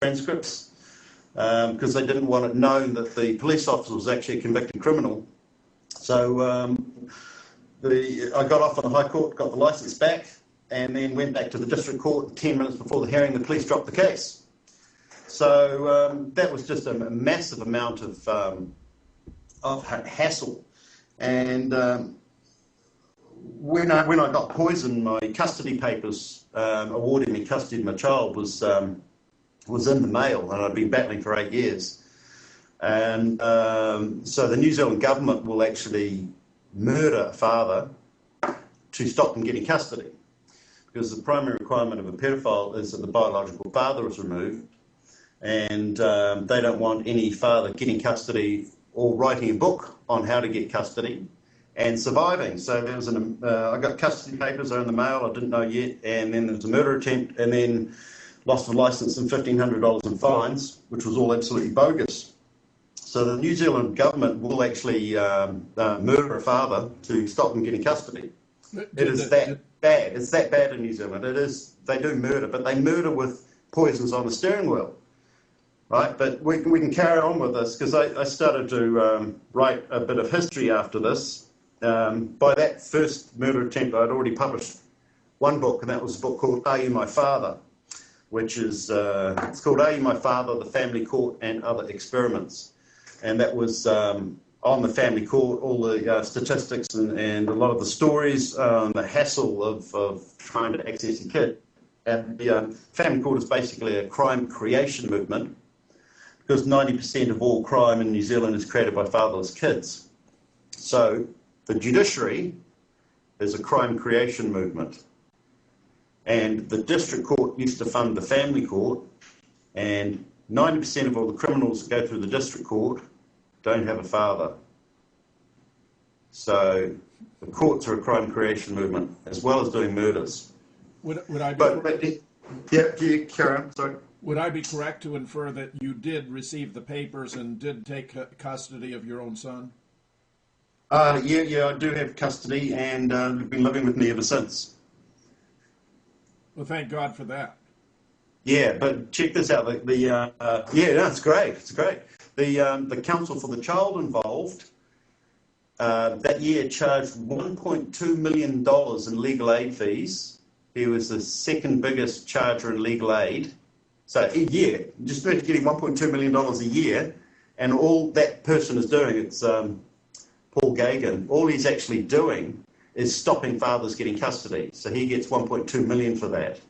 transcripts because they didn't want it known that the police officer was actually a convicted criminal. So I got off on the High Court, got the licence back, and then went back to the District Court 10 minutes before the hearing. The police dropped the case. So that was just a massive amount of hassle. And when I got poisoned, my custody papers awarding me custody of my child was in the mail, and I'd been battling for 8 years. And so the New Zealand government will actually murder a father to stop them getting custody, because the primary requirement of a pedophile is that the biological father is removed, and they don't want any father getting custody or writing a book on how to get custody and surviving. So there was I got custody papers, are in the mail, I didn't know yet, and then there was a murder attempt, and then lost the licence and $1,500 in fines, which was all absolutely bogus. So the New Zealand government will actually murder a father to stop them getting custody. It is that bad. It's that bad in New Zealand. It is. They do murder, but they murder with poisons on the steering wheel, right? But we can carry on with this, because I started to write a bit of history after this. By that first murder attempt, I'd already published one book, and that was a book called Are You My Father?, which is, it's called Are You My Father? The Family Court and Other Experiments. And that was on the family court, all the statistics and a lot of the stories, the hassle of trying to access a kid. And the family court is basically a crime creation movement, because 90% of all crime in New Zealand is created by fatherless kids. So the judiciary is a crime creation movement. And the district court used to fund the family court, and 90% of all the criminals that go through the district court don't have a father. So the courts are a crime creation movement, as well as doing murders. Would I be yeah, carry on, sorry. Would I be correct to infer that you did receive the papers and did take custody of your own son? Yeah, I do have custody, and you've been living with me ever since. Well, thank God for that. Yeah, but check this out. It's great. It's great. The counsel for the child involved that year charged $1.2 million in legal aid fees. He was the second biggest charger in legal aid. So a year, just getting $1.2 million a year, and all that person is doing, it's Paul Gagan, all he's actually doing is stopping fathers getting custody. So he gets $1.2 million for that.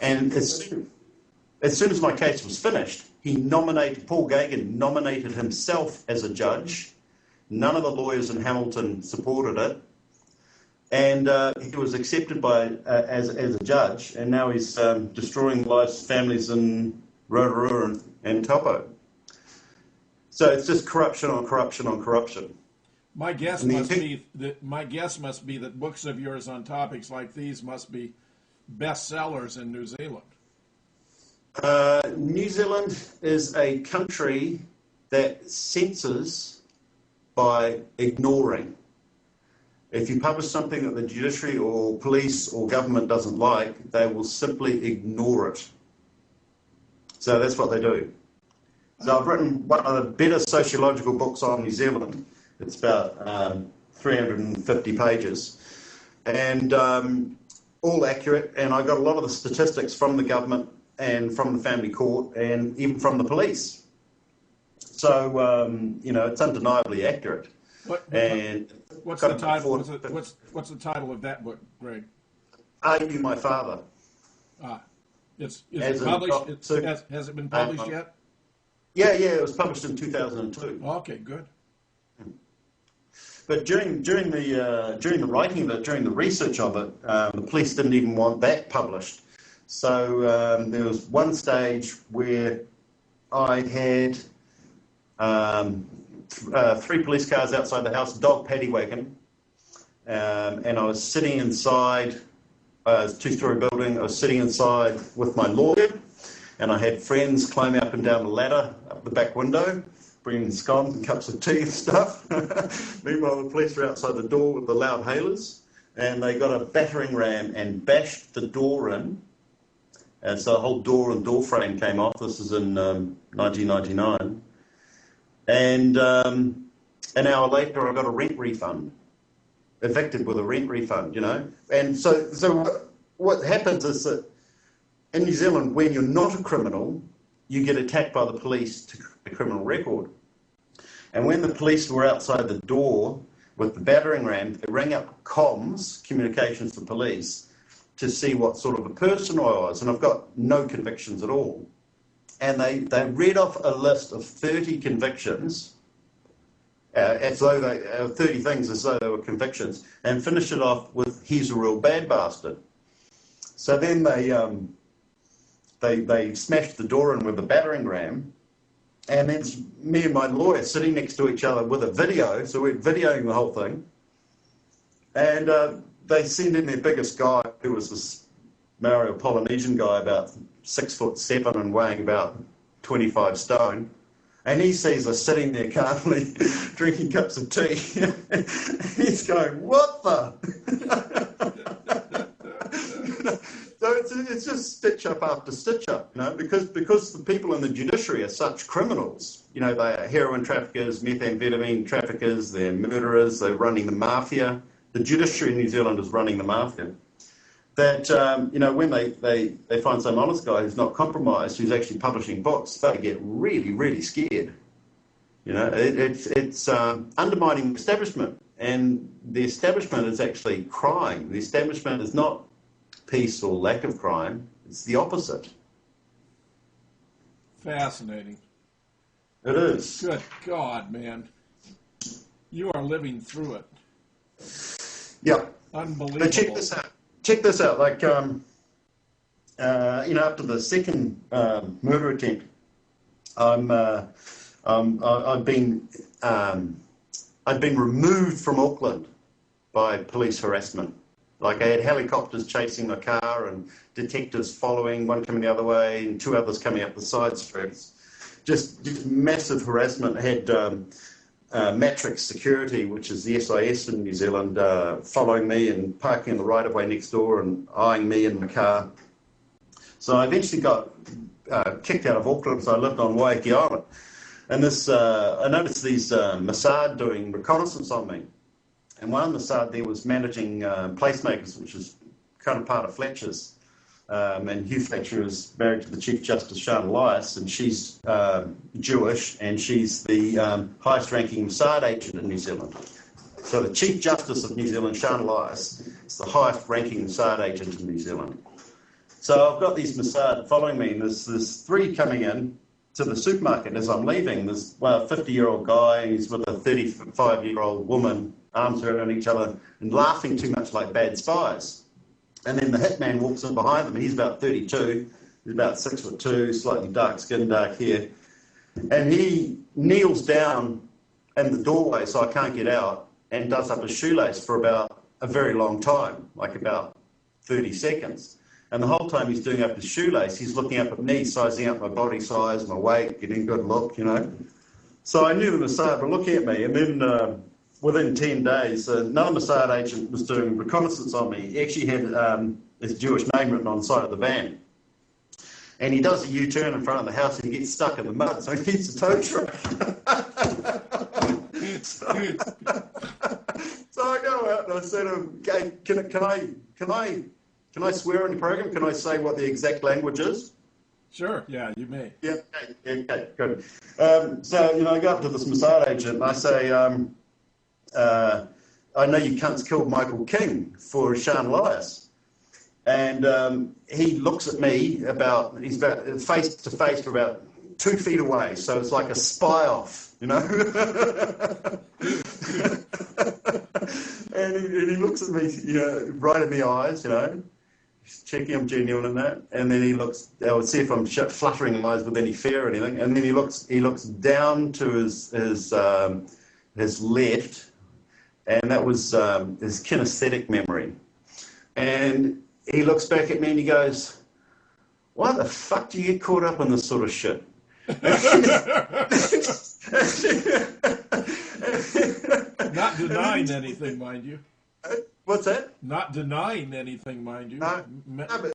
And as soon as my case was finished, Paul Gagan nominated himself as a judge. None of the lawyers in Hamilton supported it. And he was accepted as a judge, and now he's destroying lives, families in Rotorua and Taupo. So it's just corruption on corruption on corruption. My guess must be that books of yours on topics like these must be bestsellers in New Zealand. New Zealand is a country that censors by ignoring. If you publish something that the judiciary or police or government doesn't like, they will simply ignore it. So that's what they do. So I've written one of the better sociological books on New Zealand. It's about 350 pages, and all accurate. And I got a lot of the statistics from the government and from the family court and even from the police. So, it's undeniably accurate. What's the title? What's the title of that book, Greg? Are You My Father? Is it published? Has it been published yet? Yeah, it was published in 2002. Okay, good. But during the writing of it, during the research of it, the police didn't even want that published. So there was one stage where I had 3 police cars outside the house, dog paddy wagon, and I was sitting inside. It's a 2-story building. I was sitting inside with my lawyer, and I had friends climbing up and down the ladder up the back window, bringing scones and cups of tea and stuff. Meanwhile, the police were outside the door with the loud hailers, and they got a battering ram and bashed the door in And so the whole door and door frame came off. This is in 1999. And an hour later, I got a rent refund. Evicted with a rent refund, you know. And so what happens is that in New Zealand, when you're not a criminal, you get attacked by the police to a criminal record. And when the police were outside the door with the battering ram, they rang up comms, communications for police, to see what sort of a person I was. And I've got no convictions at all. And they read off a list of 30 convictions, as though 30 things as though they were convictions, and finished it off with, he's a real bad bastard. So then they smashed the door in with a battering ram, and then me and my lawyer sitting next to each other with a video, so we're videoing the whole thing, and they sent in their biggest guy, who was this Maori Polynesian guy, about 6'7" and weighing about 25 stone, and he sees us sitting there calmly drinking cups of tea. He's going, what the? So it's just stitch up after stitch up, you know, because the people in the judiciary are such criminals. You know, they are heroin traffickers, methamphetamine traffickers, they're murderers, they're running the mafia. The judiciary in New Zealand is running the mafia. That, you know, when they find some honest guy who's not compromised, who's actually publishing books, they get really, really scared. You know, it's undermining the establishment. And the establishment is actually crime. The establishment is not peace or lack of crime. It's the opposite. Fascinating. It is. Good God, man. You are living through it. Yeah. Unbelievable. But check this out. Check this out. Like, you know, after the second murder attempt, I've been removed from Auckland by police harassment. Like, I had helicopters chasing my car and detectives following, one coming the other way and two others coming up the side streets. Just massive harassment. I had Matrix Security, which is the SIS in New Zealand, following me and parking in the right-of-way next door and eyeing me in the car. So I eventually got kicked out of Auckland, so I lived on Waiheke Island. And I noticed these Mossad doing reconnaissance on me. And one Mossad there was managing placemakers, which is kind of part of Fletcher's. And Hugh Fletcher is married to the Chief Justice, Shana Elias, and she's Jewish, and she's the highest-ranking Mossad agent in New Zealand. So the Chief Justice of New Zealand, Shana Elias, is the highest-ranking Mossad agent in New Zealand. So I've got these Mossad following me, and there's three coming in to the supermarket as I'm leaving. There's a 50-year-old guy, and he's with a 35-year-old woman, arms around each other, and laughing too much like bad spies. And then the hitman walks in behind them. He's about 32. He's about 6'2", slightly dark skin, dark hair. And he kneels down in the doorway so I can't get out and does up his shoelace for about a very long time, like about 30 seconds. And the whole time he's doing up his shoelace, he's looking up at me, sizing up my body size, my weight, getting a good look, you know. So I knew the Mossad were looking at me. And then within 10 days, another Mossad agent was doing reconnaissance on me. He actually had his Jewish name written on the side of the van. And he does a U-turn in front of the house and he gets stuck in the mud, so he needs a tow truck. So I go out and I say to him, "Okay, can I swear in the program? Can I say what the exact language is?" Sure, yeah, you may. Yeah, okay, good. So, you know, I go up to this Mossad agent and I say, "I know you cunts killed Michael King for Shana Elias." And he looks at me he's about face to face for about 2 feet away. So it's like a spy off, you know. and he looks at me, you know, right in the eyes, you know. He's checking I'm genuine in that. And then he looks, I would see if I'm fluttering eyes with any fear or anything. And then he looks down to his left, and that was his kinesthetic memory. And he looks back at me and he goes, "Why the fuck do you get caught up in this sort of shit?" Not denying anything, mind you. What's that? Not denying anything, mind you. No, but